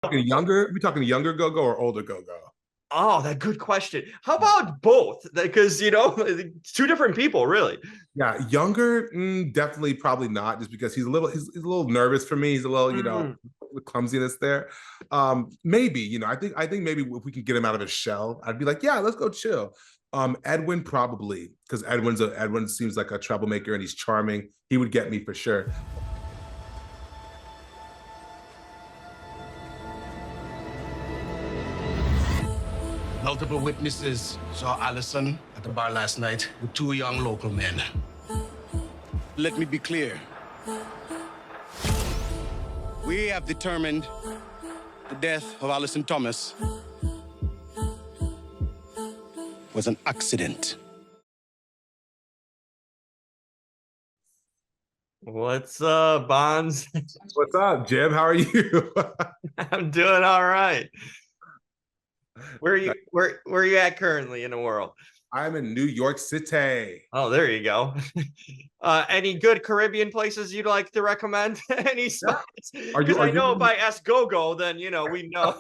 talking younger? We talking younger Gogo or older Gogo? Oh, that good question. How about both? Because two different people, really. Yeah, younger, definitely, probably not, just because he's a little nervous for me. He's a little, the clumsiness there. Maybe, I think maybe if we can get him out of his shell, I'd be like, yeah, let's go chill. Edwin probably, because Edwin seems like a troublemaker and he's charming. He would get me for sure. Multiple witnesses saw Allison at the bar last night with two young local men. Let me be clear. We have determined the death of Allison Thomas was an accident. What's up, Bonds? What's up, Jim? How are you? I'm doing all right. Where are you at currently in the world? I'm in New York City. Oh, there you go. Any good Caribbean places you'd like to recommend? Any spots? Because I know if I ask Gogo, then we know.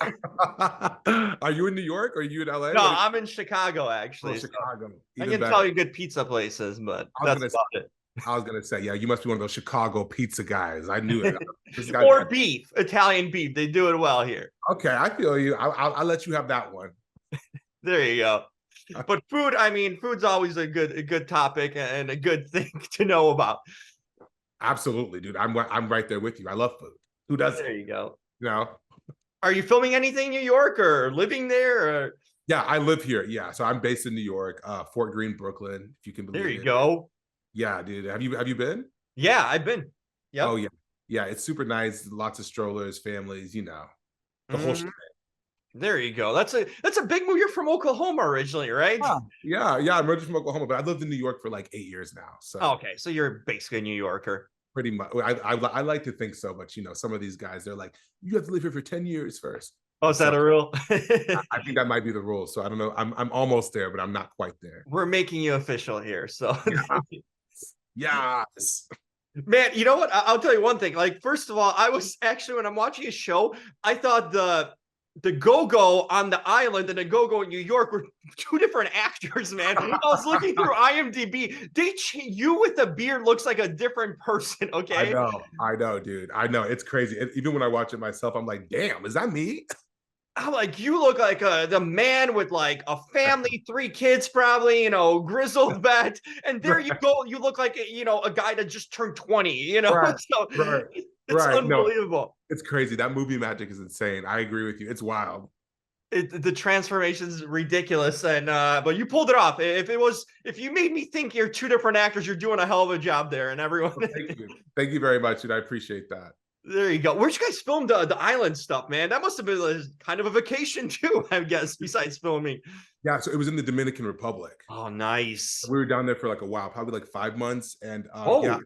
Are you in New York or are you in LA? No, I'm in Chicago actually. Oh, Chicago. I can tell you good pizza places, but that's about it. I was gonna say, yeah, you must be one of those Chicago pizza guys. I knew it. Or beef, Italian beef. They do it well here. Okay, I feel you. I'll let you have that one. There you go. But food, food's always a good topic and a good thing to know about. Absolutely, dude. I'm right there with you. I love food. Who doesn't? There you go. Are you filming anything in New York or living there? Or? Yeah, I live here. Yeah, so I'm based in New York, Fort Greene, Brooklyn, if you can believe it. There you go. Yeah, dude. Have you been? Yeah, I've been. Yeah. Oh yeah. Yeah, it's super nice. Lots of strollers, families, the whole shit. There you go. That's a big move. You're from Oklahoma originally, right? Yeah. I'm originally from Oklahoma, but I lived in New York for like 8 years now. So okay, so you're basically a New Yorker. Pretty much. I like to think so, but some of these guys, they're like, you have to live here for 10 years first. Oh, is that a rule? I think that might be the rule. So I don't know. I'm almost there, but I'm not quite there. We're making you official here. So yes. Man, you know what? I'll tell you one thing. Like, first of all, I was actually, when I'm watching a show, I thought the Gogo on the island and the Gogo in New York were two different actors, man. I was looking through IMDb. You with the beard looks like a different person, okay? I know, dude. I know. It's crazy. Even when I watch it myself, I'm like, damn, is that me? I'm like, you look like the man with like a family, 3 kids, probably, grizzled vet. And there you go. You look like, a guy that just turned 20, Right, so right, it's unbelievable. No, it's crazy. That movie magic is insane. I agree with you. It's wild. The transformation is ridiculous. And, but you pulled it off. If you made me think you're two different actors, you're doing a hell of a job there. And everyone. Well, thank you very much. And I appreciate that. There you go. Where'd you guys film the island stuff, man? That must have been kind of a vacation too, I guess, besides filming. Yeah, so it was in the Dominican Republic. Oh, nice. We were down there for like a while, probably like 5 months. And yeah,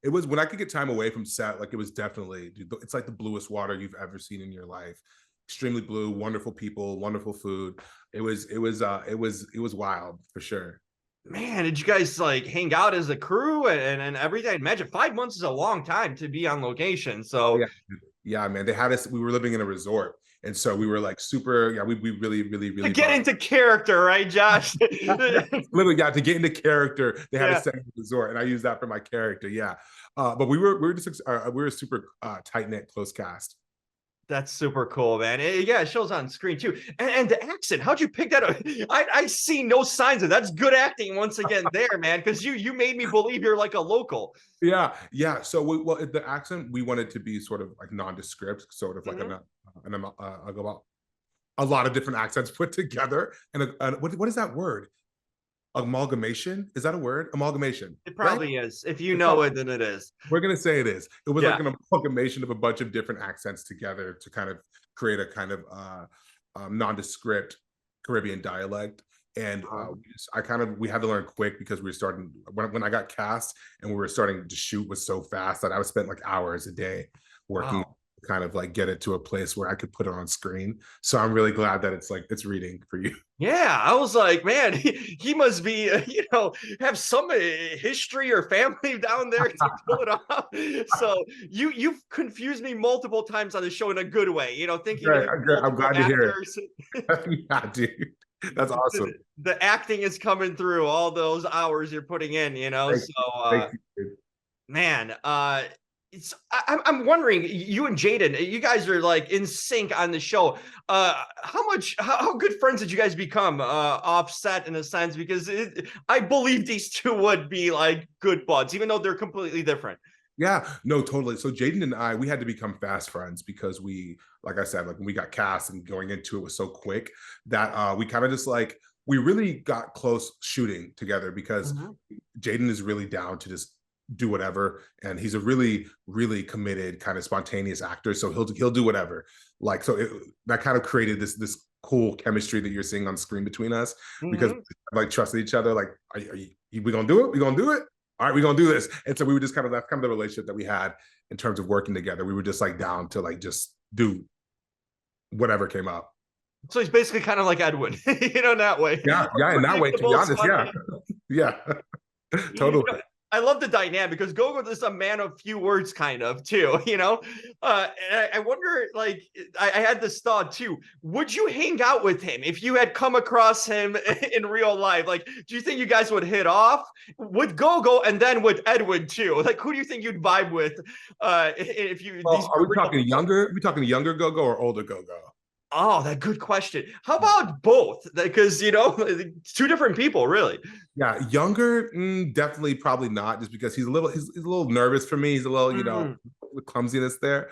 it was when I could get time away from set, like it was definitely, dude, it's like the bluest water you've ever seen in your life. Extremely blue, wonderful people, wonderful food. It was wild for sure. Man, did you guys like hang out as a crew and everything? Imagine 5 months is a long time to be on location. So yeah, man, they had us. We were living in a resort, and so we were like super. Yeah, we really to get into character, right, Josh? Literally, yeah, to get into character, they had us set in the resort, and I use that for my character. Yeah, but we were a super tight knit, close cast. That's super cool, man. It shows on screen too. And the accent, how'd you pick that up? I see no signs of that's good acting once again there, man, because you made me believe you're like a local. Yeah. So the accent, we wanted to be sort of like nondescript, sort of like a lot of different accents put together. And what is that word? Amalgamation? Is that a word? Amalgamation. It probably is. If you know it, then it is. We're gonna say it is. It was like an amalgamation of a bunch of different accents together to kind of create a kind of nondescript Caribbean dialect. And we had to learn quick because we were starting when I got cast and we were starting to shoot was so fast that I was spent like hours a day working kind of like get it to a place where I could put it on screen. So I'm really glad that it's reading for you. Yeah, I was like, man, he must be, have some history or family down there to pull it off. So you've confused me multiple times on the show in a good way. Thinking Great, of great. I'm multiple glad to hear actors. it. Yeah, dude. That's awesome. The acting is coming through all those hours you're putting in. Thank So Thank you, dude. man, I'm wondering, you and Jayden, you guys are like in sync on the show. How good friends did you guys become off set in a sense? Because I believe these two would be like good buds, even though they're completely different. Yeah, no, totally. So Jaden and I, we had to become fast friends because we, like I said, like when we got cast and going into it was so quick that we kind of just like we really got close shooting together because Jaden is really down to just do whatever, and he's a really, really committed, kind of spontaneous actor. So he'll do whatever. Like that kind of created this cool chemistry that you're seeing on screen between us because like trusted each other. Like, we gonna do it? We gonna do it? All right, we're gonna do this. And so we were just kind of, that's kind of the relationship that we had in terms of working together. We were just like down to like just do whatever came up. So he's basically kind of like Edwin, in that way. Yeah, in that way, to be honest, yeah. Yeah. Totally. I love the dynamic because Gogo is a man of few words, kind of too. And I wonder, like, I had this thought too. Would you hang out with him if you had come across him in real life? Like, do you think you guys would hit off with Gogo and then with Edwin too? Like, who do you think you'd vibe with? If you are we talking younger? Are we talking younger Gogo or older Gogo? Oh, that good question. How about both? Because two different people, really. Yeah, younger, definitely, probably not, just because he's a little nervous for me. He's a little, the clumsiness there.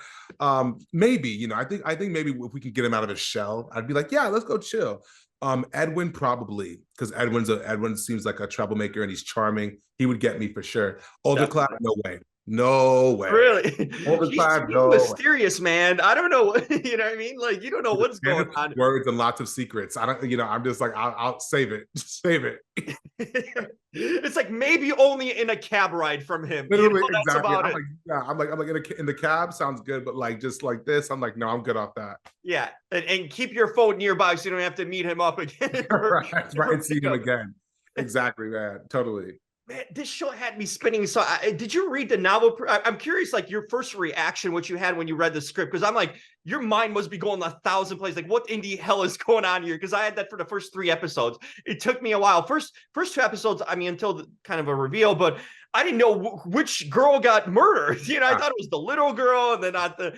Maybe, I think maybe if we could get him out of his shell, I'd be like, yeah, let's go chill. Edwin probably, because Edwin seems like a troublemaker and he's charming. He would get me for sure. Older Clive, no way. No way. Really? Older Clive, He's no mysterious, man. I don't know. You know what I mean? Like, you don't know what's going on. Words and lots of secrets. I don't, I'm just like, I'll save it. Just save it. It's like maybe only in a cab ride from him. Literally, that's exactly. about I'm it. like, yeah, I'm like in the cab sounds good, but like just like this, I'm like, no, I'm good off that. Yeah, and keep your phone nearby so you don't have to meet him up again. right, and see him again. Exactly, man. Totally. Man, this show had me spinning. So did you read the novel? I'm curious, like your first reaction, what you had when you read the script, because I'm like, your mind must be going 1,000 places. Like, what in the hell is going on here? Because I had that for the first 3 episodes. It took me a while. First 2 episodes, I mean, until kind of a reveal, but I didn't know which girl got murdered. I thought it was the little girl, and then not the,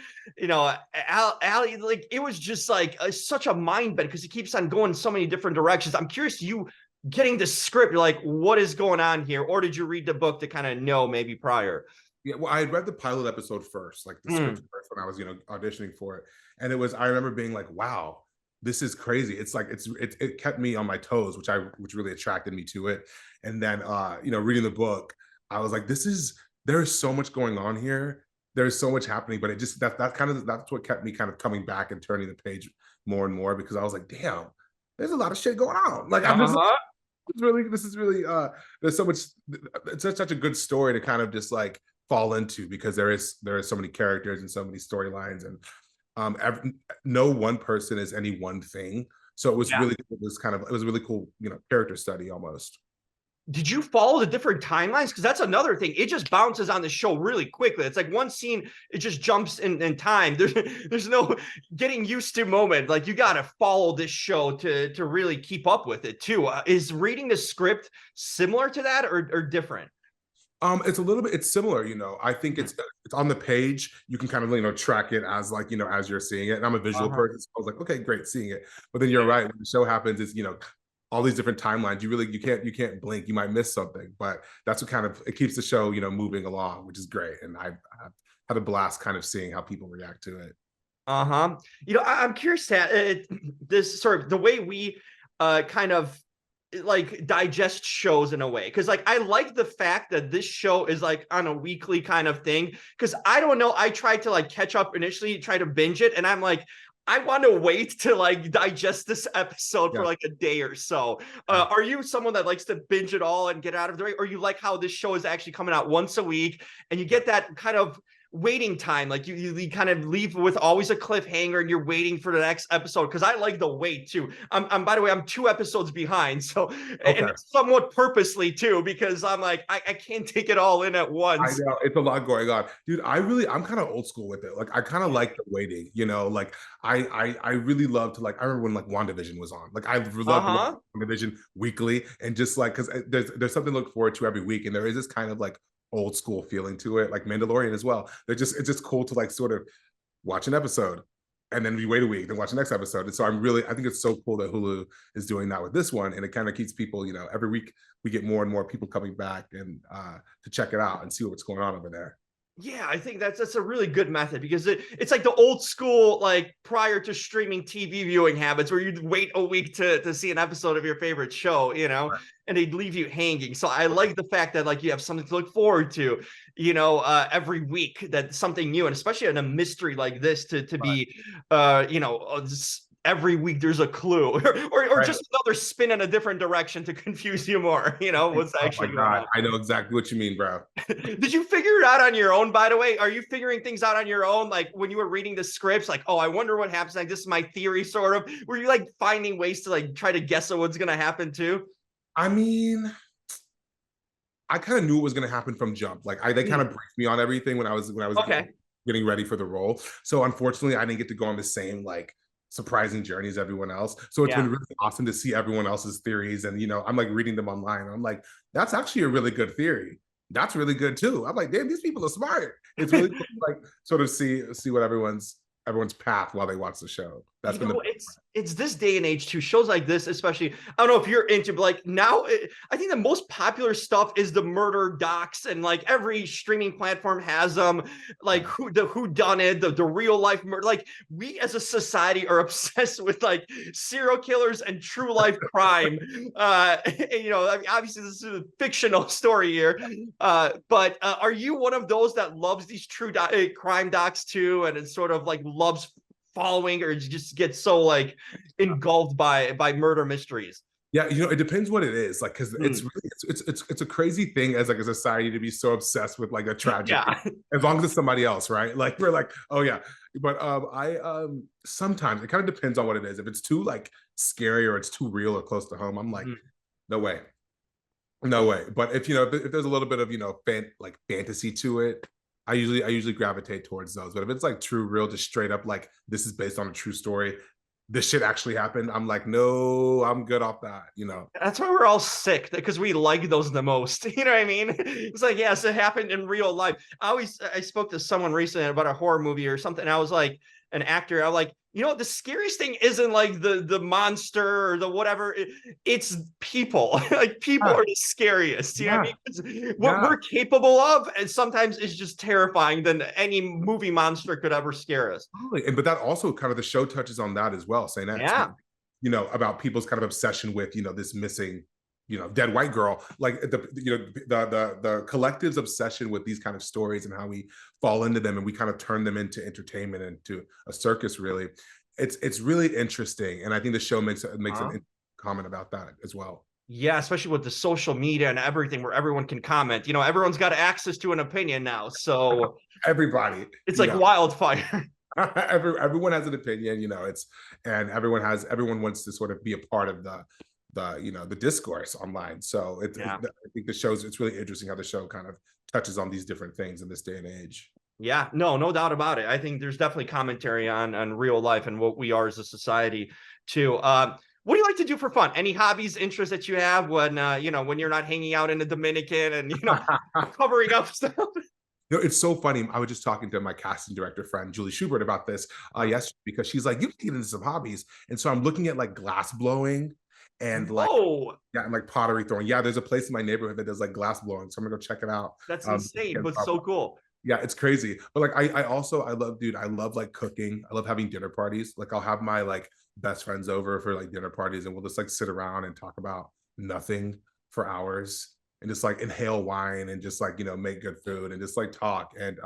Allie. Like, it was just like such a mind bend because it keeps on going so many different directions. I'm curious, you getting the script, you're like, what is going on here? Or did you read the book to kind of know maybe prior? Yeah, well, I had read the pilot episode first, like the script first when I was, auditioning for it. And I remember being like, wow, this is crazy. It's like, it kept me on my toes, which really attracted me to it. And then, reading the book, I was like, there's so much going on here. There's so much happening, but it just, that's what kept me kind of coming back and turning the page more and more, because I was like, damn, there's a lot of shit going on. Like, I'm just, this is really there's so much, it's such a good story to kind of just like fall into, because there is so many characters and so many storylines, and no one person is any one thing. So it was really, it was a really cool, character study almost. Did you follow the different timelines? Because that's another thing. It just bounces on the show really quickly. It's like one scene, it just jumps in time. There's no getting used to moment. Like, you got to follow this show to really keep up with it too. Is reading the script similar to that or different? It's a little bit, it's similar, I think it's on the page. You can kind of, track it as like, as you're seeing it. And I'm a visual person. So I was like, okay, great, seeing it. But then you're right, when the show happens, it's, all these different timelines. You can't blink. You might miss something, but that's what kind of, it keeps the show, moving along, which is great. And I've had a blast kind of seeing how people react to it. I'm curious that this sort of the way we kind of like digest shows in a way, because like I like the fact that this show is like on a weekly kind of thing, because I don't know, I tried to like catch up initially, try to binge it, and I'm like, I want to wait to like digest this episode for like a day or so. Are you someone that likes to binge it all and get out of the way, or you like how this show is actually coming out once a week and you get that kind of waiting time. Like you kind of leave with always a cliffhanger and you're waiting for the next episode. Cause I like the wait too. I'm by the way, I'm 2 episodes behind. So, and it's somewhat purposely too, because I'm like, I can't take it all in at once. I know it's a lot going on, dude. I'm kind of old school with it. Like I kind of like the waiting, you know. Like I really love to like. I remember when like WandaVision was on. Like I loved WandaVision weekly, and just like because there's something to look forward to every week, and there is this kind of like old school feeling to it, like Mandalorian as well. It's just cool to like sort of watch an episode and then we wait a week, then watch the next episode. And so I think it's so cool that Hulu is doing that with this one. And it kind of keeps people, you know, every week we get more and more people coming back and to check it out and see what's going on over there. Yeah, I think that's a really good method because it's like the old school, like prior to streaming TV viewing habits where you'd wait a week to see an episode of your favorite show, you know, and they'd leave you hanging. So I like the fact that like you have something to look forward to, you know, every week, that's something new, and especially in a mystery like this to be, you know, every week there's a clue or just another spin in a different direction to confuse you more, you know, what's actually going on. I know exactly what you mean, bro. Did you figure it out on your own, by the way? Are you figuring things out on your own? Like when you were reading the scripts, like, oh, I wonder what happens. Like, this is my theory, sort of. Were you like finding ways to like try to guess at what's going to happen too? I mean, I kind of knew it was going to happen from jump. Like they kind of briefed me on everything when I was getting ready for the role. So unfortunately, I didn't get to go on the same like surprising journey as everyone else. So it's been really awesome to see everyone else's theories. And, you know, I'm like reading them online. I'm like, that's actually a really good theory. That's really good too. I'm like, damn, these people are smart. It's really cool to, like sort of see what everyone's path while they watch the show. That's been it's this day and age too. Shows like this, especially, I don't know if you're into, but like now, I think the most popular stuff is the murder docs, and like every streaming platform has them. Like who done it, the real life murder. Like we as a society are obsessed with like serial killers and true life crime. And, you know, I mean, obviously this is a fictional story here, but are you one of those that loves these true crime docs too, and it's sort of like loves following, or just get so like engulfed by murder mysteries? Yeah, you know, it depends what it is. Like, because it's really it's a crazy thing as like a society to be so obsessed with like a tragedy. As long as it's somebody else, right? Like we're like, oh yeah. But I sometimes it kind of depends on what it is. If it's too like scary or it's too real or close to home, I'm like, no way. No way. But if you know, if there's a little bit of, you know, fantasy to it, I usually gravitate towards those. But if it's like true, real, just straight up like this is based on a true story, this shit actually happened, I'm like, no, I'm good off that, you know. That's why we're all sick, because we like those the most. You know what I mean? It's like, yes, it happened in real life. I spoke to someone recently about a horror movie or something. I was like, an actor, I'm like, you know, the scariest thing isn't like the monster or the whatever. It's people. Like people are the scariest. You know what I mean? What we're capable of, and sometimes is just terrifying than any movie monster could ever scare us. But that also kind of the show touches on that as well, saying that you know, about people's kind of obsession with, you know, this missing, you know, dead white girl, like the collective's obsession with these kind of stories and how we fall into them and we kind of turn them into entertainment and to a circus. Really, it's really interesting, and I think the show makes an comment about that as well. Yeah, especially with the social media and everything, where everyone can comment. You know, everyone's got access to an opinion now, so everybody, it's like wildfire. Everyone has an opinion, you know. And everyone wants to sort of be a part of the you know, the discourse online. So I think it's really interesting how the show kind of touches on these different things in this day and age. Yeah, no doubt about it. I think there's definitely commentary on real life and what we are as a society too. What do you like to do for fun? Any hobbies, interests that you have when you know, when you're not hanging out in the Dominican and, you know, covering up stuff? You know, it's so funny. I was just talking to my casting director friend, Julie Schubert, about this yesterday, because she's like, you can get into some hobbies. And so I'm looking at like glass blowing and like, and like pottery throwing. Yeah, there's a place in my neighborhood that does like glass blowing. So I'm gonna go check it out. That's insane, but so cool. Yeah, it's crazy. But like, I love like cooking. I love having dinner parties. Like I'll have my like best friends over for like dinner parties, and we'll just like sit around and talk about nothing for hours and just like inhale wine and just like, you know, make good food and just like talk. And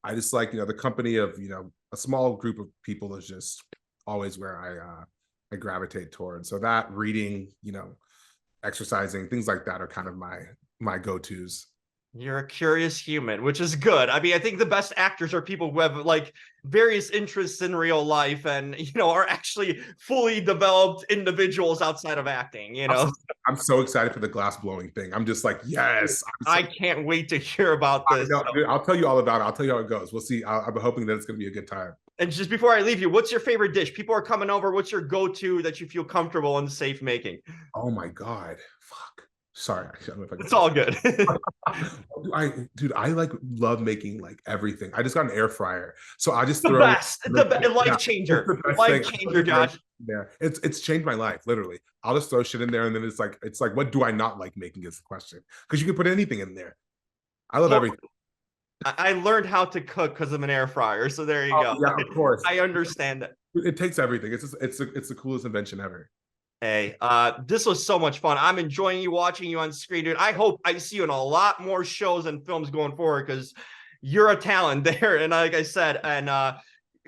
I just like, you know, the company of, you know, a small group of people is just always where I gravitate towards. So that, reading, you know, exercising, things like that are kind of my go-tos. You're a curious human, which is good. I mean, I think the best actors are people who have like various interests in real life and, are actually fully developed individuals outside of acting, I'm so excited for the glass blowing thing. I'm just like, yes. I can't wait to hear about this. Dude, I'll tell you all about it. I'll tell you how it goes. We'll see. I'm hoping that it's going to be a good time. And just before I leave you, what's your favorite dish? People are coming over. What's your go-to that you feel comfortable and safe making? Oh my God. Fuck. Sorry. I don't know if I can It's all good. I like love making like everything. I just got an air fryer. So I just the throw best. The life changer. Life changer, Josh. Yeah. It's changed my life, literally. I'll just throw shit in there and then it's like, what do I not like making is the question. Because you can put anything in there. I love everything. I learned how to cook because of an air fryer. So there you go. Yeah, of course. I understand that. It takes everything. It's the coolest invention ever. Hey, this was so much fun. I'm enjoying you watching you on screen, dude. I hope I see you in a lot more shows and films going forward because you're a talent there. And like I said, and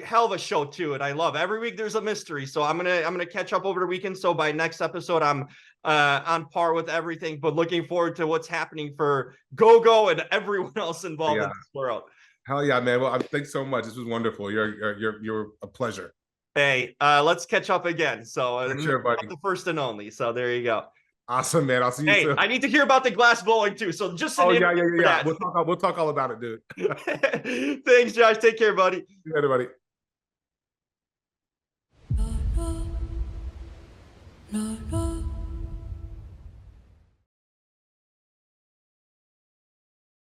hell of a show too. And I love every week there's a mystery. So I'm gonna catch up over the weekend. So by next episode, I'm on par with everything, but looking forward to what's happening for Gogo and everyone else involved in this world. Hell yeah, man. Well, thanks so much. This was wonderful. You're a pleasure. Hey, let's catch up again. So sure, buddy. The first and only. So there you go. Awesome, man. I'll see you soon. I need to hear about the glass blowing too. So just yeah. We'll talk all about it, dude. Thanks, Josh. Take care, buddy. Later, buddy. No, no.